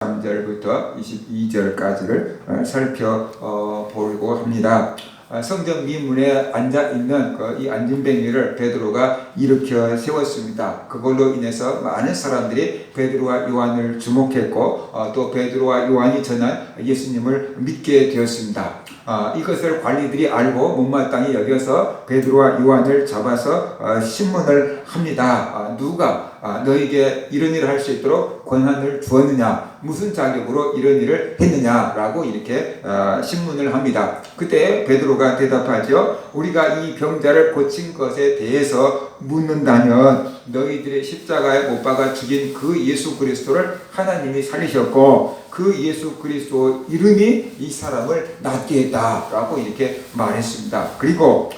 3절부터 22절까지를 살펴보려고 합니다. 성전 미문에 앉아있는 이 안진뱅이를 베드로가 일으켜 세웠습니다. 그걸로 인해서 많은 사람들이 베드로와 요한을 주목했고 또 베드로와 요한이 전한 예수님을 믿게 되었습니다. 이것을 관리들이 알고 못마땅히 여겨서 베드로와 요한을 잡아서 신문을 합니다. 누가 너에게 이런 일을 할 수 있도록 권한을 주었느냐, 무슨 자격으로 이런 일을 했느냐라고 이렇게 신문을 합니다. 그때 베드로가 대답하죠. 우리가 이 병자를 고친 것에 대해서 묻는다면 너희들의 십자가에 못 박아 죽인 그 예수 그리스도를 하나님이 살리셨고 그 예수 그리스도 이름이 이 사람을 낫게 했다라고 이렇게 말했습니다. 그리고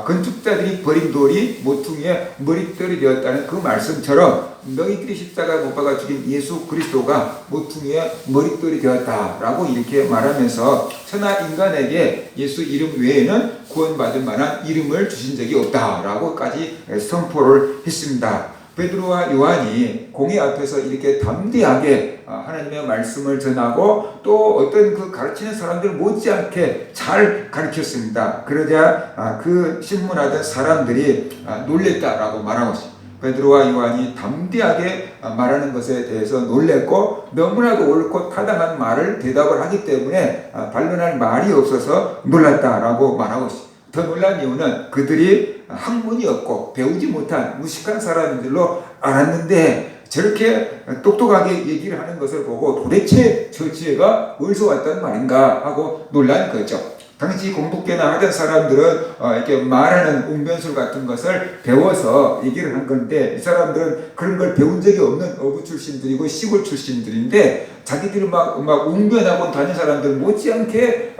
건축자들이 버린 돌이 모퉁이에 머릿돌이 되었다는 그 말씀처럼 너희들이 십자가에 못 박아 죽인 예수 그리스도가 모퉁이에 머릿돌이 되었다라고 이렇게 말하면서 천하 인간에게 예수 이름 외에는 구원받을 만한 이름을 주신 적이 없다라고까지 선포를 했습니다. 베드로와 요한이 공회 앞에서 이렇게 담대하게 하나님의 말씀을 전하고 또 어떤 그 가르치는 사람들 못지않게 잘 가르쳤습니다. 그러자 그 신문하던 사람들이 놀랬다라고 말하고 있습니다. 베드로와 요한이 담대하게 말하는 것에 대해서 놀랬고 너무나도 옳고 타당한 말을 대답을 하기 때문에 반론할 말이 없어서 놀랐다라고 말하고 있습니다. 더 놀란 이유는 그들이 학문이 없고 배우지 못한 무식한 사람들로 알았는데 저렇게 똑똑하게 얘기를 하는 것을 보고 도대체 저 지혜가 어디서 왔단 말인가 하고 놀란 거죠. 당시 공부께나 하던 사람들은 이렇게 말하는 웅변술 같은 것을 배워서 얘기를 한 건데 이 사람들은 그런 걸 배운 적이 없는 어부 출신들이고 시골 출신들인데 자기들이 막 웅변하고 다닌 사람들 못지않게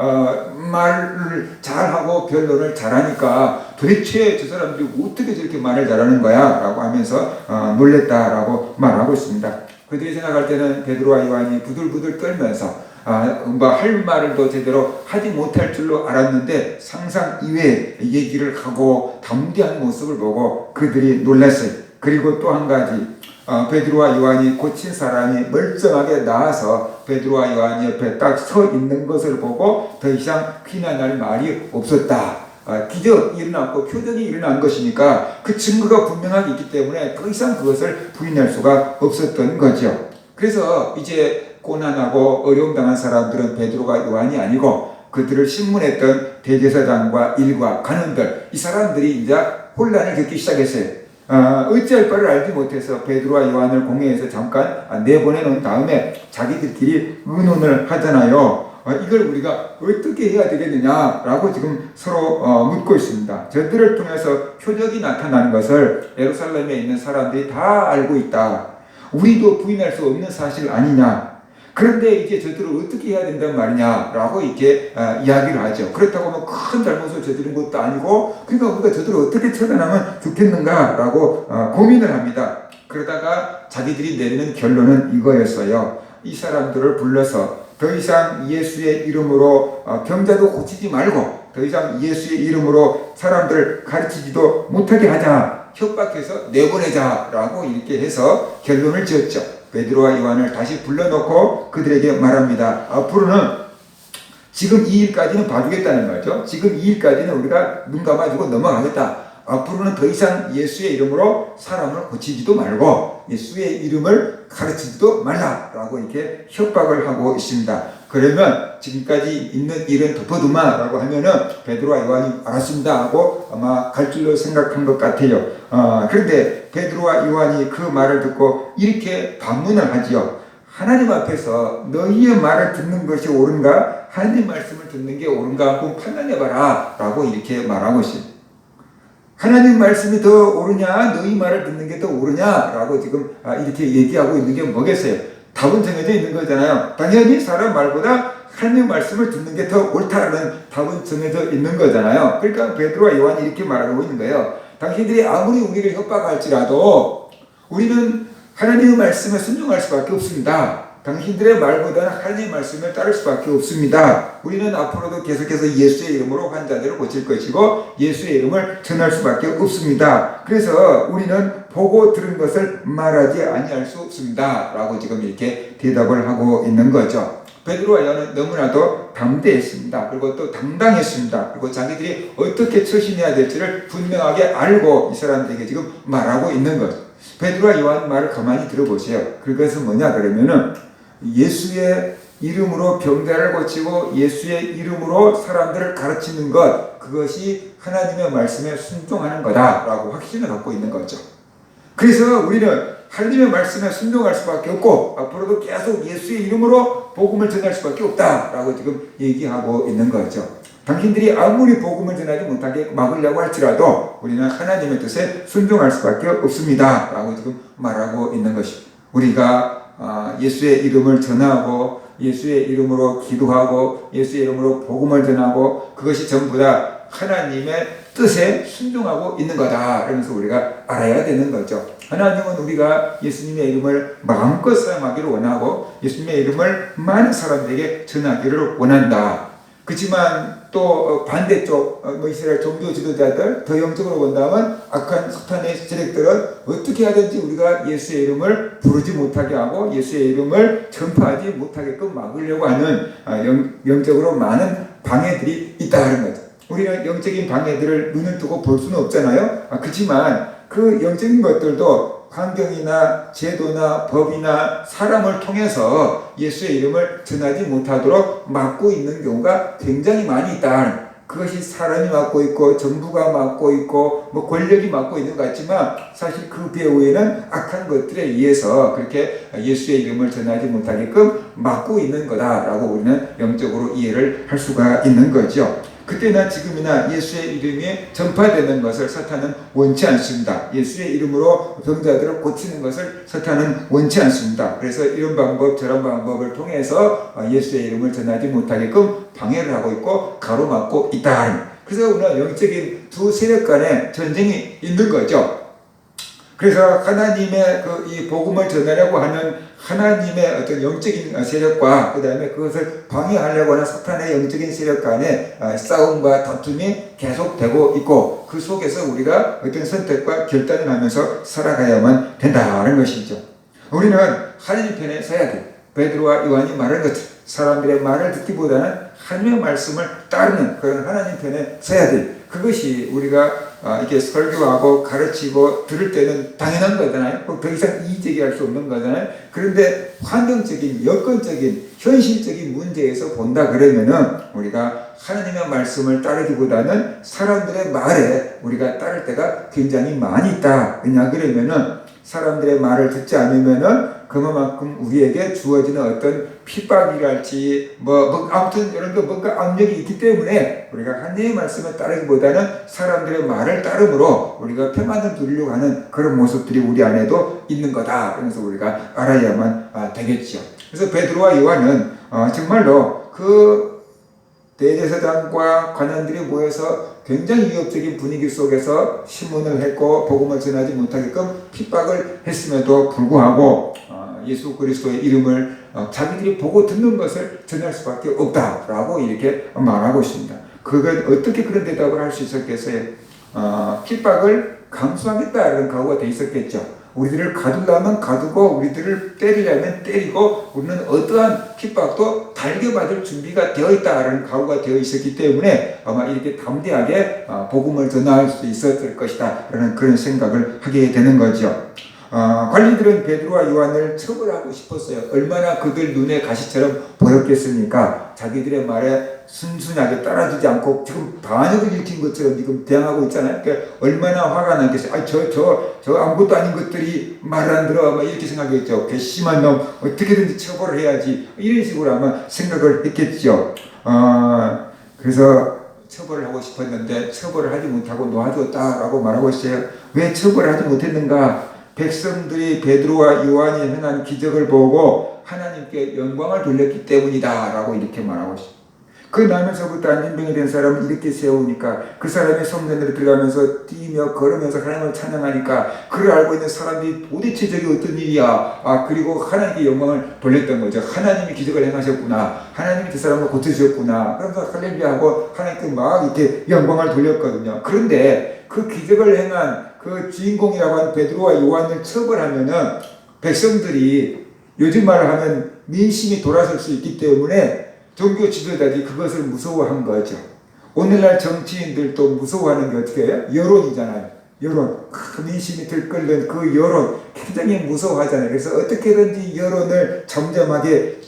말을 잘하고 변론을 잘하니까 도대체 저 사람들이 어떻게 저렇게 말을 잘하는 거야 라고 하면서 놀랬다라고 말하고 있습니다. 그들이 생각할 때는 베드로와 요한이 부들부들 떨면서 할 말을 더 제대로 하지 못할 줄로 알았는데 상상 이외의 얘기를 하고 담대한 모습을 보고 그들이 놀랐어요. 그리고 또 한 가지 베드로와 요한이 고친 사람이 멀쩡하게 나와서 베드로와 요한이 옆에 딱 서 있는 것을 보고 더 이상 비난할 말이 없었다. 기적이 일어났고 표적이 일어난 것이니까 그 증거가 분명하게 있기 때문에 더 이상 그것을 부인할 수가 없었던 거죠. 그래서 이제 고난하고 어려움 당한 사람들은 베드로가 요한이 아니고 그들을 신문했던 대제사장과 일과 간원들 이 사람들이 이제 혼란을 겪기 시작했어요. 어찌할 바를 알지 못해서 베드로와 요한을 공회에서 잠깐 내보내놓은 다음에 자기들끼리 의논을 하잖아요. 이걸 우리가 어떻게 해야 되겠느냐라고 지금 서로 묻고 있습니다. 저들을 통해서 표적이 나타나는 것을 예루살렘에 있는 사람들이 다 알고 있다. 우리도 부인할 수 없는 사실 아니냐. 그런데 이제 저들을 어떻게 해야 된단 말이냐라고 이렇게 이야기를 하죠. 그렇다고 뭐 큰 잘못을 저지른 것도 아니고 그러니까 우리가 저들을 어떻게 처단하면 좋겠는가라고 고민을 합니다. 그러다가 자기들이 내리는 결론은 이거였어요. 이 사람들을 불러서 더 이상 예수의 이름으로 병자도 고치지 말고 더 이상 예수의 이름으로 사람들을 가르치지도 못하게 하자. 협박해서 내보내자라고 이렇게 해서 결론을 지었죠. 베드로와 요한을 다시 불러놓고 그들에게 말합니다. 앞으로는 지금 이 일까지는 봐주겠다는 말이죠. 지금 이 일까지는 우리가 눈 감아주고 넘어가겠다. 앞으로는 더 이상 예수의 이름으로 사람을 고치지도 말고 예수의 이름을 가르치지도 말라라고 이렇게 협박을 하고 있습니다. 그러면 지금까지 있는 일은 덮어두마라고 하면은 베드로와 요한이 알았습니다 하고 아마 갈 줄로 생각한 것 같아요. 그런데 베드로와 요한이 그 말을 듣고 이렇게 반문을 하지요. 하나님 앞에서 너희의 말을 듣는 것이 옳은가? 하나님 말씀을 듣는 게 옳은가? 한번 판단해봐라 라고 이렇게 말하고 있습니다. 하나님 말씀이 더 옳으냐 너희 말을 듣는 게 더 옳으냐 라고 지금 이렇게 얘기하고 있는 게 뭐겠어요? 답은 정해져 있는 거잖아요. 당연히 사람 말보다 하나님 말씀을 듣는 게 더 옳다라는 답은 정해져 있는 거잖아요. 그러니까 베드로와 요한이 이렇게 말하고 있는 거예요. 당신들이 아무리 우리를 협박할지라도 우리는 하나님의 말씀에 순종할 수밖에 없습니다. 당신들의 말보다는 하나님의 말씀을 따를 수밖에 없습니다. 우리는 앞으로도 계속해서 예수의 이름으로 환자들을 고칠 것이고 예수의 이름을 전할 수밖에 없습니다. 그래서 우리는 보고 들은 것을 말하지 아니할 수 없습니다. 라고 지금 이렇게 대답을 하고 있는 거죠. 베드로와 요한은 너무나도 담대했습니다. 그리고 또 당당했습니다. 그리고 자기들이 어떻게 처신해야 될지를 분명하게 알고 이 사람들에게 지금 말하고 있는 거죠. 베드로와 요한 말을 가만히 들어보세요. 그것은 뭐냐 그러면은 예수의 이름으로 병자를 고치고 예수의 이름으로 사람들을 가르치는 것, 그것이 하나님의 말씀에 순종하는 거다라고 확신을 갖고 있는 거죠. 그래서 우리는 하나님의 말씀에 순종할 수밖에 없고 앞으로도 계속 예수의 이름으로 복음을 전할 수밖에 없다라고 지금 얘기하고 있는 거죠. 당신들이 아무리 복음을 전하지 못하게 막으려고 할지라도 우리는 하나님의 뜻에 순종할 수밖에 없습니다 라고 지금 말하고 있는 것입니다. 우리가 예수의 이름을 전하고 예수의 이름으로 기도하고 예수의 이름으로 복음을 전하고 그것이 전부 다 하나님의 뜻에 순종하고 있는 거다. 그러면서 우리가 알아야 되는 거죠. 하나님은 우리가 예수님의 이름을 마음껏 사용하기를 원하고 예수님의 이름을 많은 사람들에게 전하기를 원한다. 그렇지만 또 반대쪽 이스라엘 종교 지도자들 더 영적으로 본다면 악한 사탄의 세력들은 어떻게 하든지 우리가 예수의 이름을 부르지 못하게 하고 예수의 이름을 전파하지 못하게끔 막으려고 하는 영적으로 많은 방해들이 있다는 거죠. 우리는 영적인 방해들을 눈을 뜨고 볼 수는 없잖아요. 그렇지만 그 영적인 것들도 환경이나 제도나 법이나 사람을 통해서 예수의 이름을 전하지 못하도록 막고 있는 경우가 굉장히 많이 있다. 그것이 사람이 막고 있고 정부가 막고 있고 권력이 막고 있는 것 같지만 사실 그 배후에는 악한 것들에 의해서 그렇게 예수의 이름을 전하지 못하게끔 막고 있는 거다라고 우리는 영적으로 이해를 할 수가 있는 거죠. 그때나 지금이나 예수의 이름이 전파되는 것을 사탄은 원치 않습니다. 예수의 이름으로 병자들을 고치는 것을 사탄은 원치 않습니다. 그래서 이런 방법 저런 방법을 통해서 예수의 이름을 전하지 못하게끔 방해를 하고 있고 가로막고 있다. 그래서 오늘 영적인 두 세력 간의 전쟁이 있는 거죠. 그래서 하나님의 이 복음을 전하려고 하는 하나님의 어떤 영적인 세력과 그 다음에 그것을 방해하려고 하는 사탄의 영적인 세력 간의 싸움과 다툼이 계속되고 있고 그 속에서 우리가 어떤 선택과 결단을 하면서 살아가야만 된다는 것이죠. 우리는 하나님 편에 서야 돼. 베드로와 요한이 말한 것처럼 사람들의 말을 듣기보다는 하나님의 말씀을 따르는 그런 하나님 편에 서야 돼. 그것이 우리가 이렇게 설교하고 가르치고 들을 때는 당연한 거잖아요. 더 이상 이의제기할 수 없는 거잖아요. 그런데 환경적인, 여건적인, 현실적인 문제에서 본다 그러면은 우리가 하나님의 말씀을 따르기보다는 사람들의 말에 우리가 따를 때가 굉장히 많이 있다. 왜냐 그러면은 사람들의 말을 듣지 않으면은 그만큼 우리에게 주어지는 어떤 핍박이랄지 아무튼 이런 거 뭔가 압력이 있기 때문에 우리가 하나님의 말씀을 따르기보다는 사람들의 말을 따름으로 우리가 평안을 누리려고 하는 그런 모습들이 우리 안에도 있는 거다. 그래서 우리가 알아야만 되겠죠. 그래서 베드로와 요한은 정말로 그 대제사장과 관원들이 모여서 굉장히 위협적인 분위기 속에서 신문을 했고 복음을 전하지 못하게끔 핍박을 했음에도 불구하고 예수 그리스도의 이름을 자기들이 보고 듣는 것을 전할 수밖에 없다라고 이렇게 말하고 있습니다. 그건 어떻게 그런 대답을 할 수 있었겠어요? 핍박을 감수하겠다는 각오가 돼 있었겠죠. 우리들을 가두려면 가두고 우리들을 때리려면 때리고 우리는 어떠한 핍박도 달겨받을 준비가 되어 있다는 각오가 되어 있었기 때문에 아마 이렇게 담대하게 복음을 전할 수 있었을 것이다 라는 그런 생각을 하게 되는 거죠. 관리들은 베드로와 요한을 처벌하고 싶었어요. 얼마나 그들 눈에 가시처럼 보였겠습니까? 자기들의 말에 순순하게 따라주지 않고 지금 반역을 일으킨 것처럼 지금 대항하고 있잖아요. 그러니까 얼마나 화가 나겠어요. 저 아무것도 아닌 것들이 말을 안 들어. 막 이렇게 생각했죠. 괘씸한 놈 어떻게든지 처벌을 해야지. 이런 식으로 아마 생각을 했겠죠. 그래서 처벌을 하고 싶었는데 처벌을 하지 못하고 놓아줬다라고 말하고 있어요. 왜 처벌을 하지 못했는가? 백성들이 베드로와 요한이 행한 기적을 보고 하나님께 영광을 돌렸기 때문이다 라고 이렇게 말하고 있습니다. 그 나면서부터 안진병이 된 사람을 이렇게 세우니까 그 사람이 성전으로 들어가면서 뛰며 걸으면서 하나님을 찬양하니까 그를 알고 있는 사람들이 도대체 저게 어떤 일이야. 그리고 하나님께 영광을 돌렸던 거죠. 하나님이 기적을 행하셨구나. 하나님이 그 사람을 고쳐주셨구나. 그러면서 할렐루야 하고 하나님께 막 이렇게 영광을 돌렸거든요. 그런데 그 기적을 행한 그 주인공이라고 하는 베드로와 요한을 처벌하면은 백성들이 요즘 말을 하면 민심이 돌아설 수 있기 때문에 종교 지도자들이 그것을 무서워한 거죠. 오늘날 정치인들도 무서워하는 게 어떻게 해요? 여론이잖아요. 여론. 민심이 들끓는 그 여론 굉장히 무서워하잖아요. 그래서 어떻게든지 여론을 잠잠하게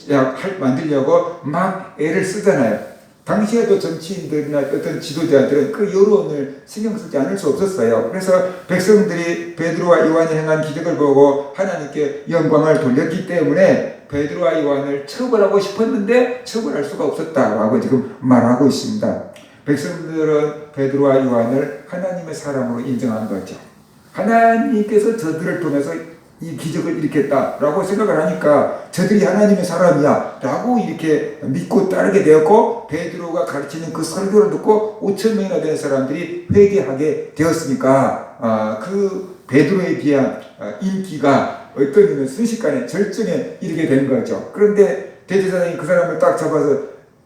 만들려고 막 애를 쓰잖아요. 당시에도 정치인들이나 어떤 지도자들은 그 여론을 신경 쓰지 않을 수 없었어요. 그래서 백성들이 베드로와 요한이 행한 기적을 보고 하나님께 영광을 돌렸기 때문에 베드로와 요한을 처벌하고 싶었는데 처벌할 수가 없었다라고 지금 말하고 있습니다. 백성들은 베드로와 요한을 하나님의 사람으로 인정한 거죠. 하나님께서 저들을 통해서 이 기적을 일으켰다라고 생각을 하니까 저들이 하나님의 사람이야 라고 이렇게 믿고 따르게 되었고, 베드로가 가르치는 그 설교를 듣고 5,000명이나 되는 사람들이 회개하게 되었으니까 그 베드로에 비한 인기가 어떤 의미는 순식간에 절정에 이르게 된 거죠. 그런데 대제사장이 그 사람을 딱 잡아서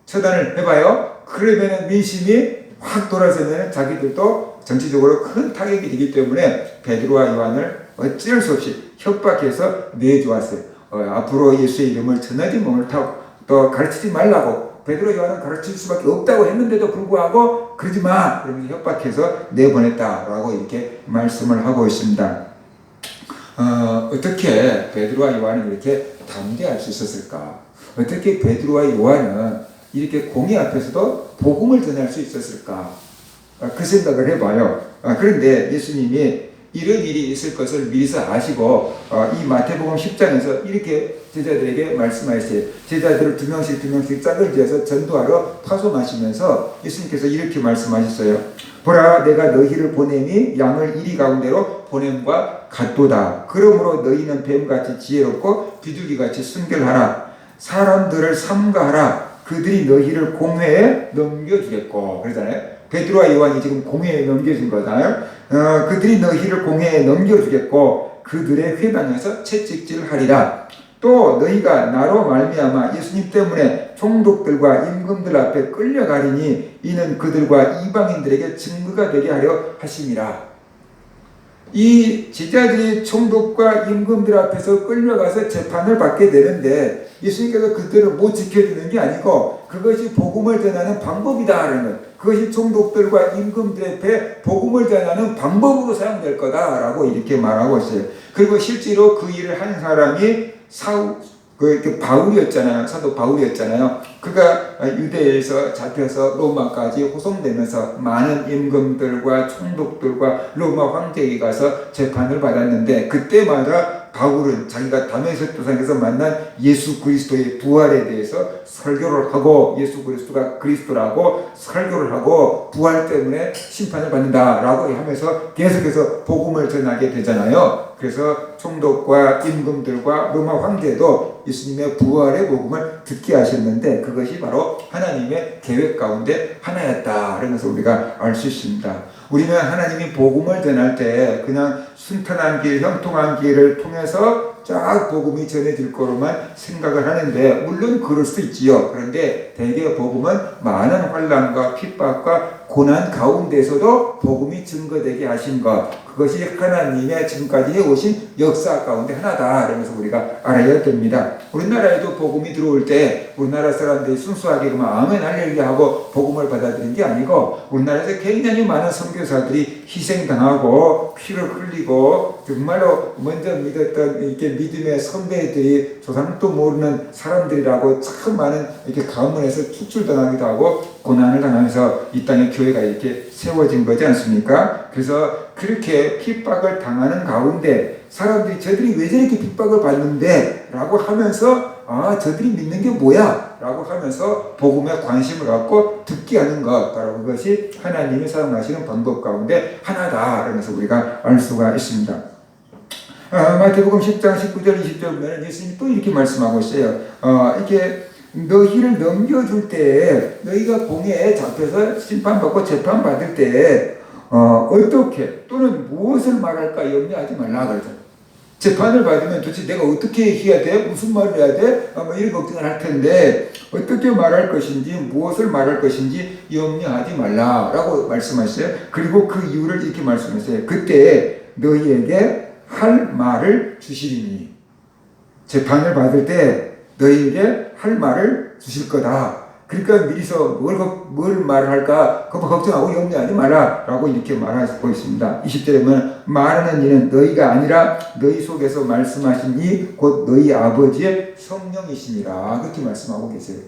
처단을 해봐요. 그러면 민심이 확 돌아서면 자기들도 정치적으로 큰 타격이 되기 때문에 베드로와 요한을 어쩔 수 없이 협박해서 내주었어요. 앞으로 예수의 이름을 전하지 또 가르치지 말라고 베드로 요한은 가르칠 수밖에 없다고 했는데도 불구하고 그러지 마! 그러면서 협박해서 내보냈다라고 이렇게 말씀을 하고 있습니다. 어떻게 베드로와 요한은 이렇게 담대할 수 있었을까? 어떻게 베드로와 요한은 이렇게 공의 앞에서도 복음을 전할 수 있었을까? 그 생각을 해봐요. 그런데 예수님이 이런 일이 있을 것을 미리서 아시고 이 마태복음 10장에서 이렇게 제자들에게 말씀하셨어요. 제자들을 두 명씩 짝을 지어서 전도하러 파송하시면서 예수님께서 이렇게 말씀하셨어요. 보라, 내가 너희를 보냄이 양을 이리 가운데로 보냄과 같도다. 그러므로 너희는 뱀같이 지혜롭고 비둘기같이 순결하라. 사람들을 삼가하라. 그들이 너희를 공회에 넘겨주겠고. 그러잖아요. 베드로와 요한이 지금 공회에 넘겨준 거잖아요. 그들이 너희를 공회에 넘겨주겠고 그들의 회당에서 채찍질하리라. 또 너희가 나로 말미암아 예수님 때문에 총독들과 임금들 앞에 끌려가리니 이는 그들과 이방인들에게 증거가 되게 하려 하심이라. 이 제자들이 총독과 임금들 앞에서 끌려가서 재판을 받게 되는데 예수님께서 그들을 못 지켜주는 게 아니고 그것이 복음을 전하는 방법이다라는 것, 그것이 총독들과 임금들 앞에 복음을 전하는 방법으로 사용될 거다라고 이렇게 말하고 있어요. 그리고 실제로 그 일을 한 사람이 바울이었잖아요. 사도 바울이었잖아요. 그가 유대에서 잡혀서 로마까지 호송되면서 많은 임금들과 총독들과 로마 황제에게 가서 재판을 받았는데 그때마다 바울은 자기가 다메섹 도상에서 만난 예수 그리스도의 부활에 대해서 설교를 하고 예수 그리스도가 그리스도라고 설교를 하고 부활 때문에 심판을 받는다라고 하면서 계속해서 복음을 전하게 되잖아요. 그래서 총독과 임금들과 로마 황제도 예수님의 부활의 복음을 듣게 하셨는데 그것이 바로 하나님의 계획 가운데 하나였다. 그러면서 우리가 알 수 있습니다. 우리는 하나님이 복음을 전할 때 그냥 순탄한 길, 형통한 길을 통해서 쫙 복음이 전해질 거로만 생각을 하는데 물론 그럴 수 있지요. 그런데 대개 복음은 많은 환난과 핍박과 고난 가운데서도 복음이 증거되게 하신 것, 그것이 하나님의 지금까지 해오신 역사 가운데 하나다. 그러면서 우리가 알아야 됩니다. 우리나라에도 복음이 들어올 때 우리나라 사람들이 순수하게 그만 아멘 할렐루야 하고 복음을 받아들인 게 아니고 우리나라에서 굉장히 많은 선교사들이 희생당하고 피를 흘리고 정말로 먼저 믿었던 이렇게 믿음의 선배들이 조상도 모르는 사람들이라고 참 많은 이렇게 가문에서 추출당하기도 하고 고난을 당하면서 이 땅에 교회가 이렇게 세워진 거지 않습니까? 그래서 그렇게 핍박을 당하는 가운데 사람들이 저들이 왜 저렇게 핍박을 받는데? 라고 하면서 저들이 믿는 게 뭐야? 라고 하면서 복음에 관심을 갖고 듣게 하는 것, 바로 그것이 하나님이 사용하시는 방법 가운데 하나다. 그러면서 우리가 알 수가 있습니다. 마태복음 10장 19절 20절 보면 예수님이 또 이렇게 말씀하고 있어요. 이게 너희를 넘겨줄 때, 너희가 공회에 잡혀서 심판받고 재판받을 때 어떻게 또는 무엇을 말할까 염려하지 말라 그러죠. 재판을 받으면 도대체 내가 어떻게 해야 돼? 무슨 말을 해야 돼? 뭐 이런 걱정을 할 텐데 어떻게 말할 것인지 무엇을 말할 것인지 염려하지 말라라고 말씀하셨어요. 그리고 그 이유를 이렇게 말씀하셨어요. 그때 너희에게 할 말을 주시리니, 재판을 받을 때 너희에게 할 말을 주실 거다. 그러니까 미리서 뭘 말을 할까 걱정하고 염려하지 마라 라고 이렇게 말하고 있습니다. 20절에 보면 말하는 이는 너희가 아니라 너희 속에서 말씀하신 이 곧 너희 아버지의 성령이시니라, 그렇게 말씀하고 계세요.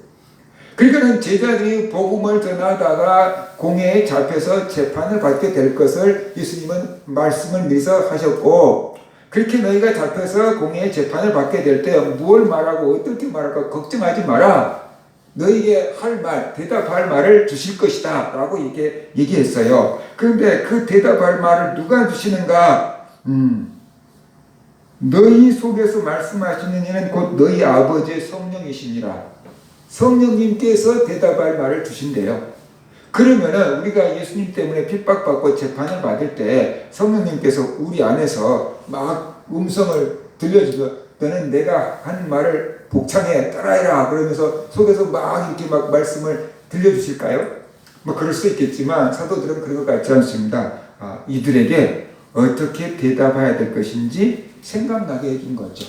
그러니까 제자들이 복음을 전하다가 공회에 잡혀서 재판을 받게 될 것을 예수님은 말씀을 미리서 하셨고, 그렇게 너희가 잡혀서 공회에 재판을 받게 될 때 무엇을 말하고 어떻게 말할까 걱정하지 마라. 너희에게 할 말, 대답할 말을 주실 것이다 라고 이렇게 얘기했어요. 그런데 그 대답할 말을 누가 주시는가? 너희 속에서 말씀하시는 이는 곧 너희 아버지의 성령이시니라. 성령님께서 대답할 말을 주신대요. 그러면은 우리가 예수님 때문에 핍박받고 재판을 받을 때 성령님께서 우리 안에서 막 음성을 들려주고, 너는 내가 한 말을 복창해 따라해라 그러면서 속에서 막 이렇게 막 말씀을 들려주실까요? 뭐 그럴 수 있겠지만 사도들은 그런 것 같지 않습니다. 이들에게 어떻게 대답해야 될 것인지 생각나게 해준 거죠.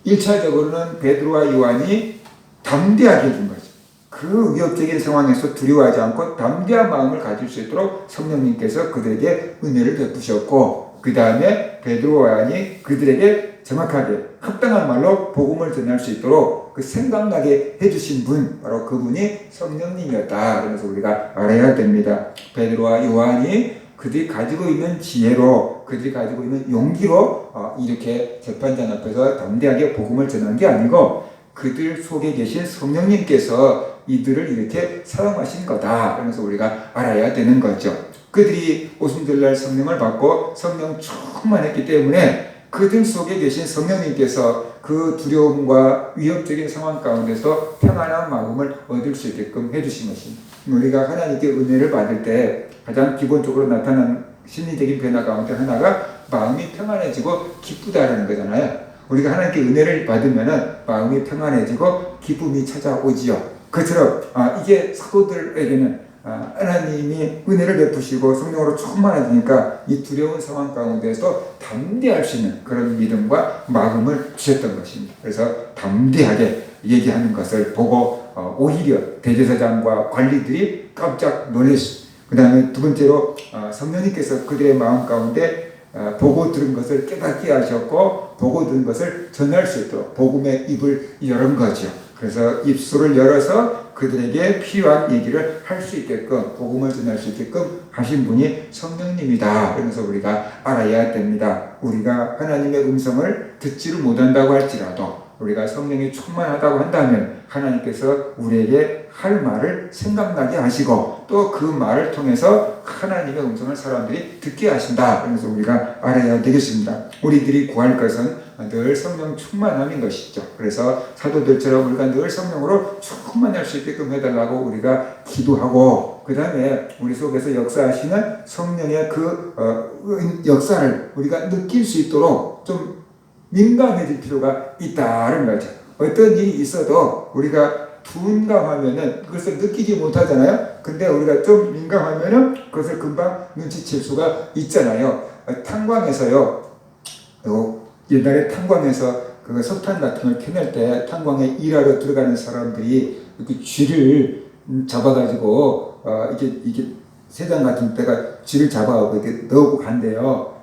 1차적으로는 베드로와 요한이 담대하게 해준 거죠. 그 위협적인 상황에서 두려워하지 않고 담대한 마음을 가질 수 있도록 성령님께서 그들에게 은혜를 베푸셨고, 그 다음에 베드로와 요한이 그들에게 정확하게 합당한 말로 복음을 전할 수 있도록 그 생각나게 해주신 분, 바로 그분이 성령님이었다. 그래서 우리가 알아야 됩니다. 베드로와 요한이 그들이 가지고 있는 지혜로, 그들이 가지고 있는 용기로 이렇게 재판장 앞에서 담대하게 복음을 전한 게 아니고 그들 속에 계신 성령님께서 이들을 이렇게 사용하신 거다. 그래서 우리가 알아야 되는 거죠. 그들이 오순절날 성령을 받고 성령 충만했기 때문에 그들 속에 계신 성령님께서 그 두려움과 위협적인 상황 가운데서 평안한 마음을 얻을 수 있게끔 해주신 것입니다. 우리가 하나님께 은혜를 받을 때 가장 기본적으로 나타나는 심리적인 변화 가운데 하나가 마음이 평안해지고 기쁘다라는 거잖아요. 우리가 하나님께 은혜를 받으면 마음이 평안해지고 기쁨이 찾아오지요. 그처럼 이게 사도들에게는 하나님이 은혜를 베푸시고 성령으로 충만해지니까 이 두려운 상황 가운데서 담대할 수 있는 그런 믿음과 마음을 주셨던 것입니다. 그래서 담대하게 얘기하는 것을 보고 오히려 대제사장과 관리들이 깜짝 놀랐습니다. 그 다음에 두 번째로 성령님께서 그들의 마음 가운데 보고 들은 것을 깨닫게 하셨고 보고 들은 것을 전할 수 있도록 복음의 입을 열은 거죠. 그래서 입술을 열어서 그들에게 필요한 얘기를 할 수 있게끔 복음을 전할 수 있게끔 하신 분이 성령님이다. 그래서 우리가 알아야 됩니다. 우리가 하나님의 음성을 듣지를 못한다고 할지라도 우리가 성령이 충만하다고 한다면 하나님께서 우리에게 할 말을 생각나게 하시고 또 그 말을 통해서 하나님의 음성을 사람들이 듣게 하신다. 그래서 우리가 알아야 되겠습니다. 우리들이 구할 것은 늘 성령 충만함인 것이죠. 그래서 사도들처럼 우리가 늘 성령으로 충만할 수 있게끔 해달라고 우리가 기도하고, 그 다음에 우리 속에서 역사하시는 성령의 그 역사를 우리가 느낄 수 있도록 좀 민감해질 필요가 있다는 거죠. 어떤 일이 있어도 우리가 둔감하면은 그것을 느끼지 못하잖아요. 근데 우리가 좀 민감하면은 그것을 금방 눈치챌 수가 있잖아요. 탄광에서요, 옛날에 탄광에서 그 석탄 같은 걸 캐낼 때 탄광에 일하러 들어가는 사람들이 이렇게 쥐를 잡아가지고 이게 세장 같은 데가 쥐를 잡아가고 이렇게 넣고 간대요.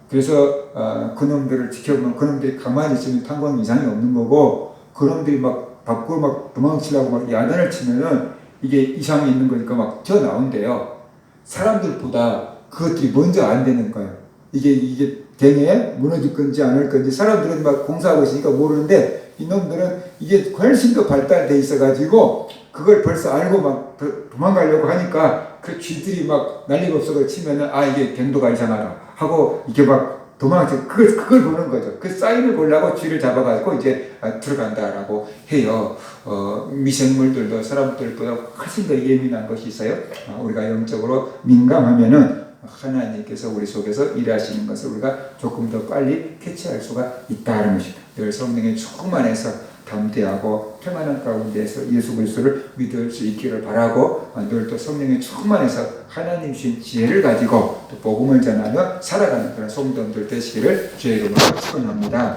그래서 그놈들을 지켜보면 그놈들이 가만히 있으면 탄광 이상이 없는 거고, 그놈들이 막 밖으로 막 도망치려고 막 야단을 치면은 이게 이상이 있는 거니까 막 튀어나온대요. 사람들보다 그것들이 먼저 안 되는 거예요. 이게 갱에 무너질 건지 안 할 건지 사람들은 막 공사하고 있으니까 모르는데 이놈들은 이게 훨씬 더 발달돼 있어가지고 그걸 벌써 알고 막 도망가려고 하니까 그 쥐들이 막 난리가 없어서 치면은 이게 갱도가 이상하다 하고 이게 막 도망쳐 그걸 보는 거죠. 그 사인을 보려고 쥐를 잡아가지고 이제 들어간다라고 해요. 미생물들도 사람들보다 훨씬 더 예민한 것이 있어요. 우리가 영적으로 민감하면은 하나님께서 우리 속에서 일하시는 것을 우리가 조금 더 빨리 캐치할 수가 있다는 것입니다. 늘 성령의 충만해서 담대하고 평안한 가운데서 예수 그리스도를 믿을 수 있기를 바라고 늘 또 성령의 충만해서 하나님 주신 지혜를 가지고 또 복음을 전하며 살아가는 그런 성도들 되시기를 주의 이름으로 축원합니다.